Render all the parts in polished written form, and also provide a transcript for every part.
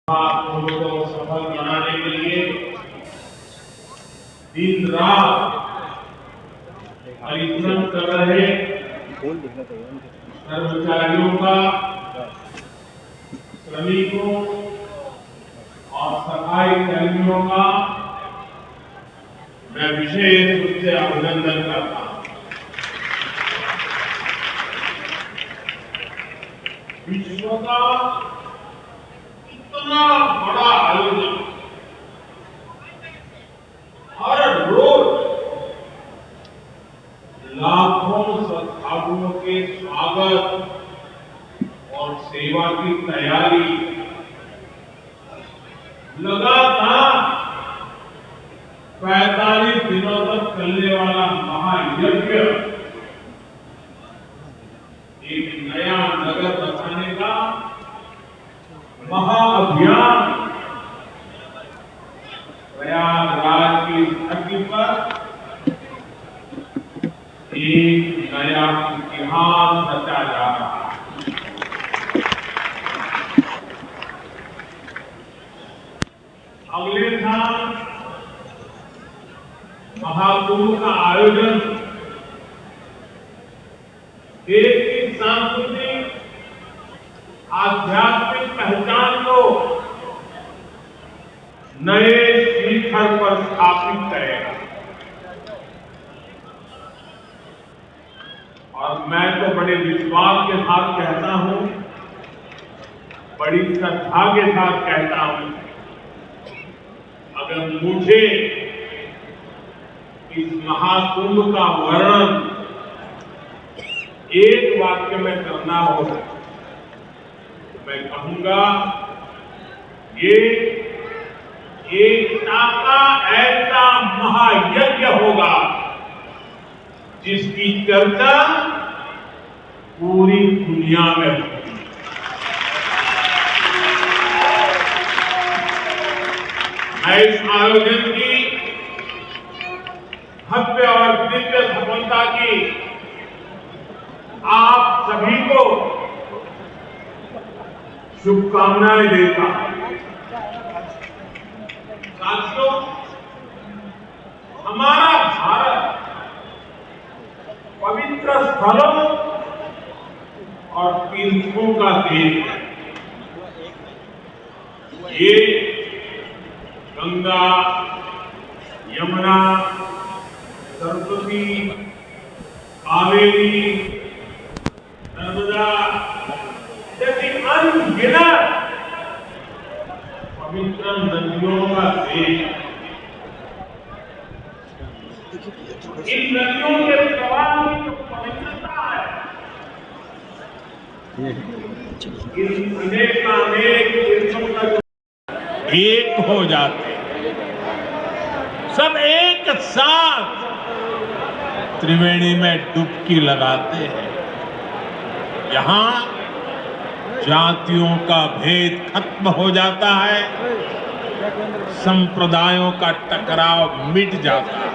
कुंभ को सफल बनाने के लिए दिन रात परिश्रम कर रहे कर्मचारियों का, श्रमिकों और सफाई कर्मियों का मैं विशेष रूप से अभिनंदन करता हूं। विश्व का इतना बड़ा आयोजन हर रोज लाखों श्रद्धालुओं के स्वागत और सेवा की तैयारी लगातार 45 दिनों तक चलने वाला महायज्ञ एक नया नगर बसाने का महाअभियान प्रयागराज की धरती पर एक नया इतिहास रचा जा रहा है। अगले साल महाकुंभ का आयोजन देश की सांस्कृतिक आध्यात्मिक पहचान को नए शिखर पर स्थापित करेगा। और मैं तो बड़े विश्वास के साथ कहता हूं, बड़ी श्रद्धा के साथ कहता हूं, अगर मुझे इस महाकुंभ का वर्णन एक वाक्य में करना हो तो मैं कहूंगा ये एकता का ऐसा महायज्ञ होगा जिसकी चर्चा पूरी दुनिया में होगी। मैं इस आयोजन की भव्य और दिव्य सफलता की आप सभी को शुभकामनाएं देता हूं। साथियों, हमारा भारत पवित्र स्थलों और तीर्थों का देश है। ये गंगा, यमुना, सरस्वती, कावेरी, नर्मदा जैसी अनगिनत पवित्र नदियों का देश। इन नदियों के प्रवाह की जो पवित्रता है, इस अनेक तीर्थों का एक हो जाते, सब एक साथ त्रिवेणी में डुबकी लगाते हैं। यहां जातियों का भेद खत्म हो जाता है, संप्रदायों का टकराव मिट जाता है।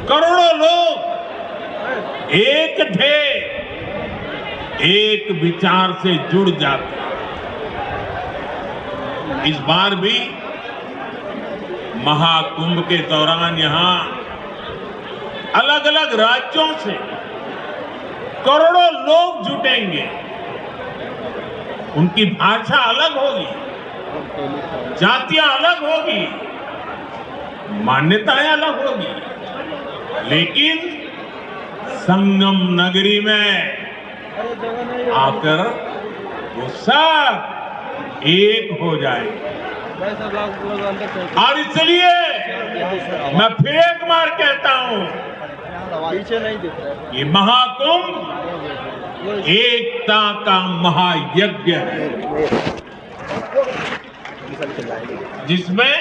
करोड़ों लोग एक थे, एक विचार से जुड़ जाते हैं। इस बार भी महाकुंभ के दौरान यहां अलग अलग राज्यों से करोड़ों लोग जुटेंगे। उनकी भाषा अलग होगी, जातियां अलग होगी, मान्यताएं अलग होगी, लेकिन संगम नगरी में आकर वो सब एक हो जाएंगे। और इसलिए मैं फिर एक बार कहता हूं, ये महाकुंभ एकता का महायज्ञ है, जिसमें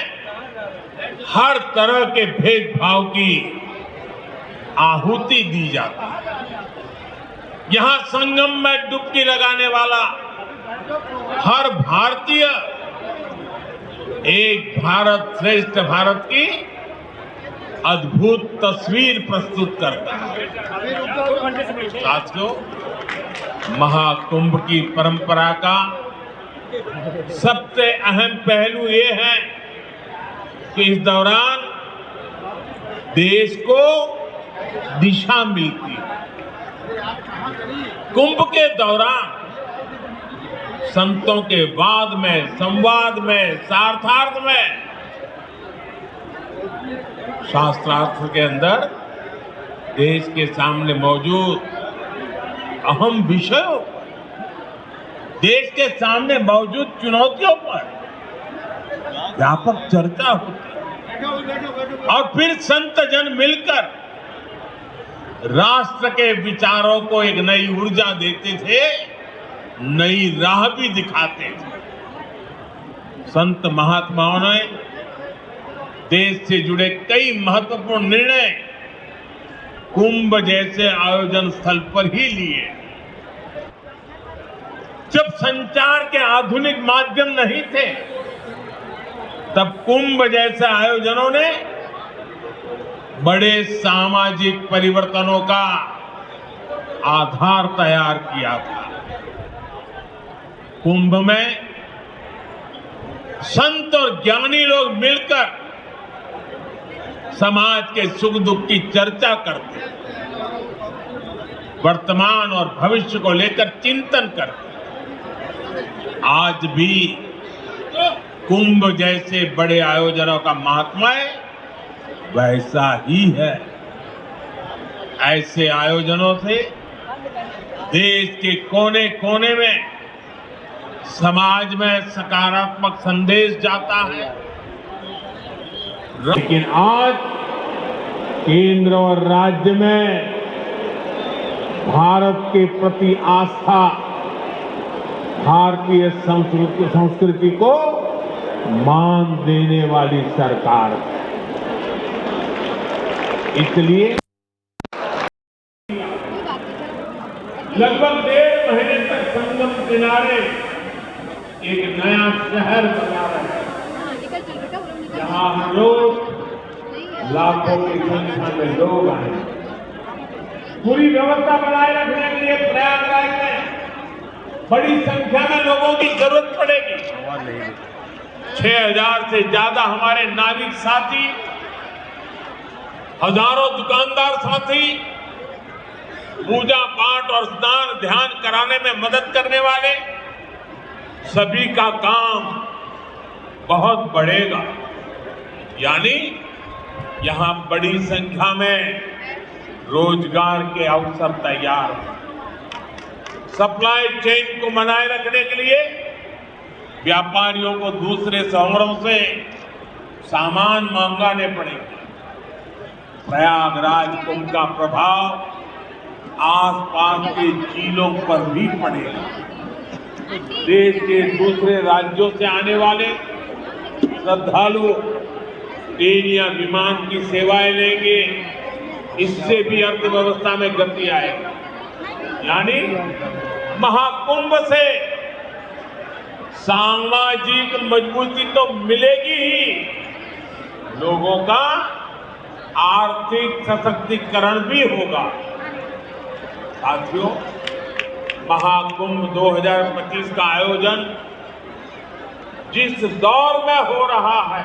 हर तरह के भेदभाव की आहुति दी जाती है। यहां संगम में डुबकी लगाने वाला हर भारतीय एक भारत श्रेष्ठ भारत की अद्भुत तस्वीर प्रस्तुत करता है। साथियों, महाकुंभ की परंपरा का सबसे अहम पहलू ये है कि इस दौरान देश को दिशा मिलती है। कुंभ के दौरान संतों के वाद में, संवाद में, शास्त्रार्थ में, शास्त्रार्थ के अंदर देश के सामने मौजूद अहम विषयों, देश के सामने मौजूद चुनौतियों पर व्यापक चर्चा होती है और फिर संत जन मिलकर राष्ट्र के विचारों को एक नई ऊर्जा देते थे, नई राह भी दिखाते थे। संत महात्माओं ने देश से जुड़े कई महत्वपूर्ण निर्णय कुंभ जैसे आयोजन स्थल पर ही लिए। जब संचार के आधुनिक माध्यम नहीं थे, तब कुंभ जैसे आयोजनों ने बड़े सामाजिक परिवर्तनों का आधार तैयार किया था। कुंभ में संत और ज्ञानी लोग मिलकर समाज के सुख दुख की चर्चा करते, वर्तमान और भविष्य को लेकर चिंतन करते। आज भी कुंभ जैसे बड़े आयोजनों का महात्म्य वैसा ही है। ऐसे आयोजनों से देश के कोने कोने में समाज में सकारात्मक संदेश जाता है। लेकिन आज केंद्र और राज्य में भारत के प्रति आस्था, भारतीय संस्कृति को मान देने वाली सरकार है। इसलिए लगभग 1.5 महीने तक संगम किनारे एक नया शहर बना रहे हैं, जहां हर रोज लाखों की संख्या में लोग आए। पूरी व्यवस्था बनाए रखने के लिए प्रयागराज में बड़ी संख्या में लोगों की जरूरत पड़ेगी। 6,000 से ज्यादा हमारे नागरिक साथी, हजारों दुकानदार साथी, पूजा पाठ और स्नान ध्यान कराने में मदद करने वाले सभी का काम बहुत बढ़ेगा। यानी यहां बड़ी संख्या में रोजगार के अवसर तैयार हैं। सप्लाई चेन को बनाए रखने के लिए व्यापारियों को दूसरे शहरों से सामान मंगाने पड़ेंगे। प्रयागराज कुंभ का प्रभाव आसपास के जिलों पर भी पड़ेगा। देश के दूसरे राज्यों से आने वाले श्रद्धालु ट्रेन या विमान की सेवाएं लेंगे, इससे भी अर्थव्यवस्था में गति आएगी। यानी महाकुंभ से सामाजिक मजबूती तो मिलेगी ही, लोगों का आर्थिक सशक्तिकरण भी होगा। साथियों, महाकुंभ 2025 का आयोजन जिस दौर में हो रहा है,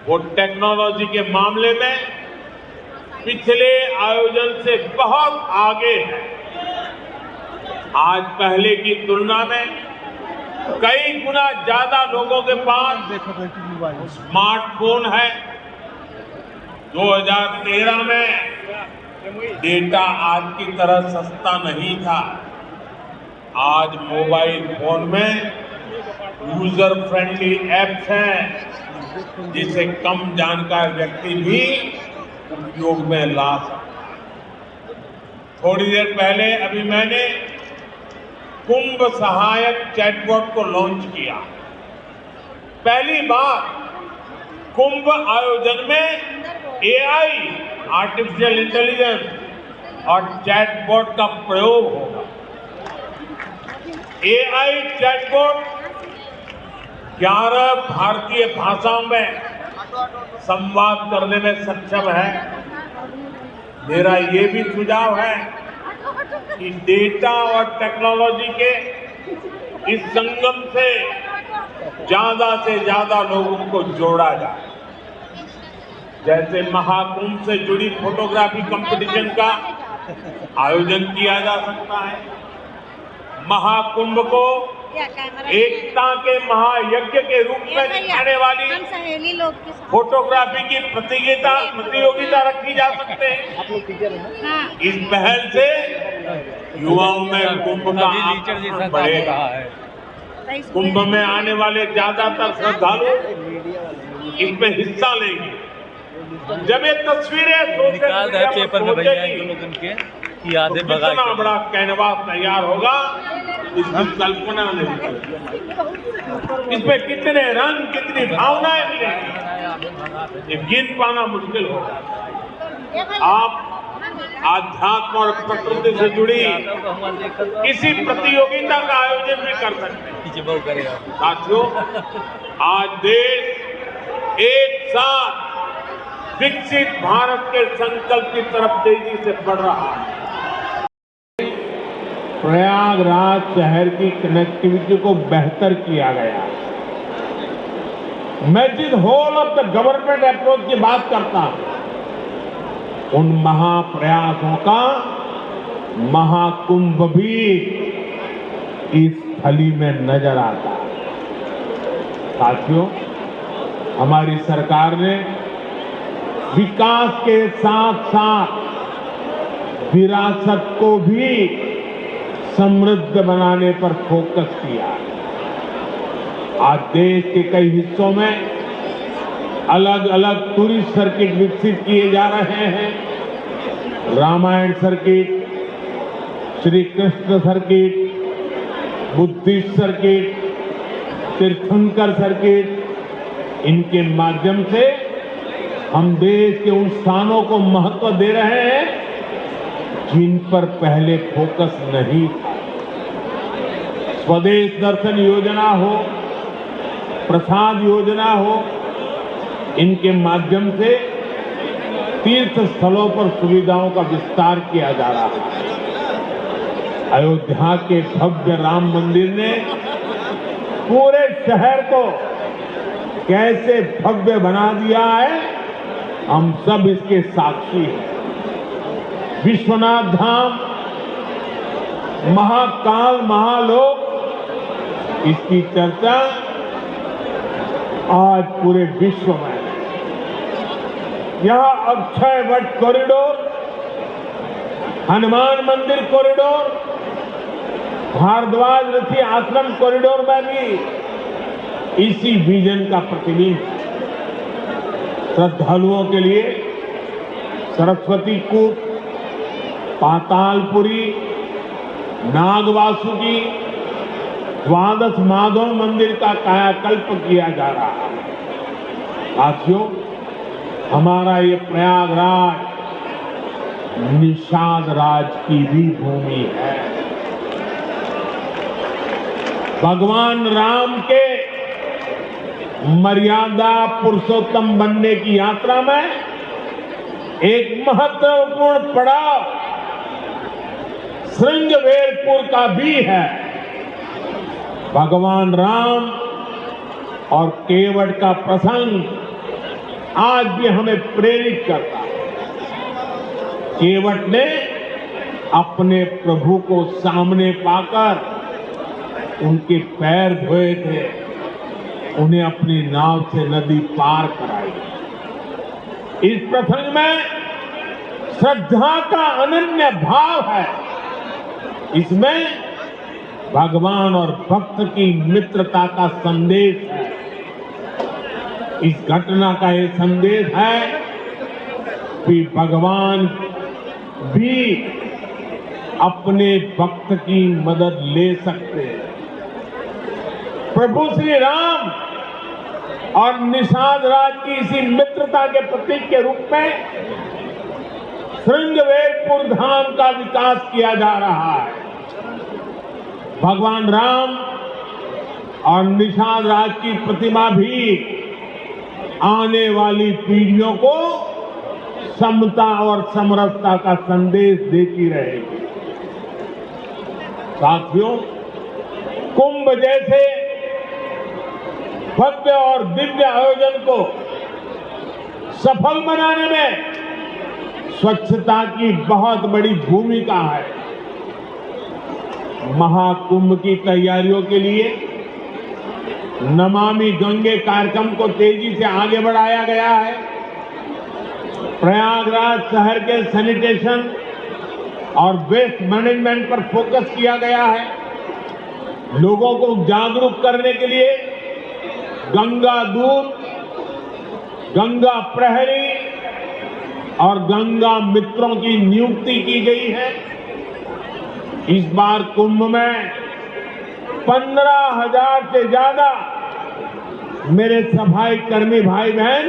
वो टेक्नोलॉजी के मामले में पिछले आयोजन से बहुत आगे है। आज पहले की तुलना में कई गुना ज्यादा लोगों के पास स्मार्टफोन है। 2013 में डेटा आज की तरह सस्ता नहीं था। आज मोबाइल फोन में यूजर फ्रेंडली ऐप्स हैं, जिसे कम जानकार व्यक्ति भी उपयोग में ला सकता है। थोड़ी देर पहले अभी मैंने कुंभ सहायक चैटबॉट को लॉन्च किया। पहली बार कुंभ आयोजन में एआई, आर्टिफिशियल इंटेलिजेंस और चैटबॉट का प्रयोग होगा। एआई चैटबॉट 11 भारतीय भाषाओं में संवाद करने में सक्षम है। मेरा ये भी सुझाव है कि डेटा और टेक्नोलॉजी के इस संगम से ज्यादा लोगों को जोड़ा जाए। जैसे महाकुंभ से जुड़ी फोटोग्राफी कंपटीशन का आयोजन किया जा सकता है, महाकुंभ को एकता के महायज्ञ के रूप में दिखाने वाली फोटोग्राफी की प्रतियोगिता रखी जा सकते हैं। इस पहल से युवाओं में कुंभ का आकर्षण बढ़ेगा। कुंभ में आने वाले ज्यादातर श्रद्धालु इसमें हिस्सा लेंगे। जब ये तस्वीरें सोशल मीडिया पर पहुंचेगी, कितना बड़ा कैनवास तैयार होगा इसकी कल्पना नहीं करती। इसमें कितने रंग, कितनी भावनाएं मिलेंगी, ये गिन पाना मुश्किल होगा। आप आध्यात्म और प्रकृति से जुड़ी किसी प्रतियोगिता का आयोजन भी कर सकते हैं। साथियों, आज देश एक साथ विकसित भारत के संकल्प की तरफ तेजी से बढ़ रहा है। प्रयागराज शहर की कनेक्टिविटी को बेहतर किया गया। मैं जिस whole of the government approach की बात करता हूं, उन महाप्रयासों का महाकुंभ भी इस थली में नजर आता है। साथियों, हमारी सरकार ने विकास के साथ साथ विरासत को भी समृद्ध बनाने पर फोकस किया। आज देश के कई हिस्सों में अलग अलग टूरिस्ट सर्किट विकसित किए जा रहे हैं। Ramayana circuit, Shri Krishna circuit, Buddhist circuit, Tirthankar circuit, इनके माध्यम से हम देश के उन स्थानों को महत्व दे रहे हैं जिन पर पहले फोकस नहीं था। स्वदेश दर्शन योजना हो, प्रसाद योजना हो, इनके माध्यम से तीर्थ स्थलों पर सुविधाओं का विस्तार किया जा रहा है। अयोध्या के भव्य राम मंदिर ने पूरे शहर को कैसे भव्य बना दिया है, हम सब इसके साक्षी हैं। विश्वनाथ धाम, महाकाल, महालोक, इसकी चर्चा आज पूरे विश्व में है। यहां अक्षय वट कॉरिडोर, हनुमान मंदिर कॉरिडोर, भारद्वाज ऋषि आश्रम कॉरिडोर में भी इसी विजन का प्रतिबिंब है। श्रद्धालुओं के लिए सरस्वती कूप, पातालपुरी, नागवासुकी, द्वादश माधव मंदिर का कायाकल्प किया जा रहा है। साथियों, हमारा ये प्रयागराज निषाद राज की भी भूमि है। भगवान राम के मर्यादा पुरुषोत्तम बनने की यात्रा में एक महत्वपूर्ण पड़ाव श्रृंगवेरपुर का भी है। भगवान राम और केवट का प्रसंग आज भी हमें प्रेरित करता है। केवट ने अपने प्रभु को सामने पाकर उनके पैर धोए थे, उन्हें अपनी नाव से नदी पार कराई। इस प्रसंग में श्रद्धा का अनन्य भाव है। इसमें भगवान और भक्त की मित्रता का संदेश है। इस घटना का ये संदेश है कि भगवान भी अपने भक्त की मदद ले सकते हैं। प्रभु श्री राम और निषाद राज की इसी मित्रता के प्रतीक के रूप में श्रृंगवेरपुर धाम का विकास किया जा रहा है। भगवान राम और निषाद राज की प्रतिमा भी आने वाली पीढ़ियों को समता और समरसता का संदेश देती रहेगी। साथियों, कुंभ जैसे भव्य और दिव्य आयोजन को सफल बनाने में स्वच्छता की बहुत बड़ी भूमिका है। महाकुंभ की तैयारियों के लिए नमामि गंगे कार्यक्रम को तेजी से आगे बढ़ाया गया है। प्रयागराज शहर के सैनिटेशन और वेस्ट मैनेजमेंट पर फोकस किया गया है। लोगों को जागरूक करने के लिए गंगा दूत, गंगा प्रहरी और गंगा मित्रों की नियुक्ति की गई है। इस बार कुंभ में 15,000 से ज्यादा मेरे सफाई कर्मी भाई बहन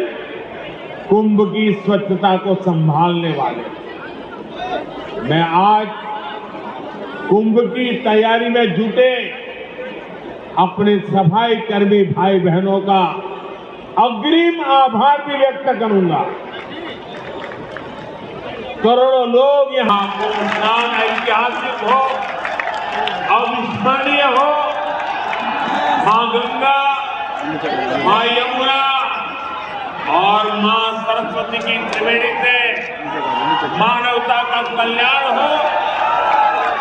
कुंभ की स्वच्छता को संभालने वाले। मैं आज कुंभ की तैयारी में जुटे अपने सफाई कर्मी भाई बहनों का अग्रिम आभार भी व्यक्त करूंगा। करोड़ों लोग यहाँ कुंभ स्नान ऐतिहासिक हो, अविस्मरणीय हो। मां गंगा, मां यमुना और मां सरस्वती की त्रिवेणी से मानवता का कल्याण हो,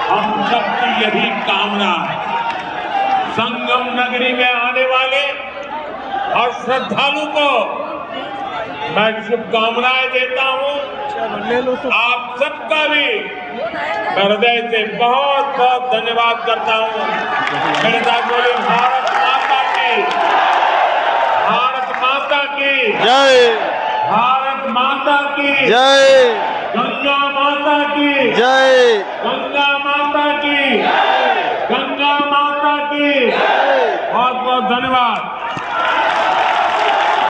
हम सबकी यही कामना है। संगम नगरी में आने वाले और श्रद्धालु को मैं शुभकामनाएं देता हूं। आप सबका भी हृदय से बहुत बहुत धन्यवाद करता हूं। मेरे साथ बोले भारत माता की, भारत माता की जय, भारत माता की जय, गंगा माता की जय, गंगा माता की गंगा माता की बहुत बहुत धन्यवाद।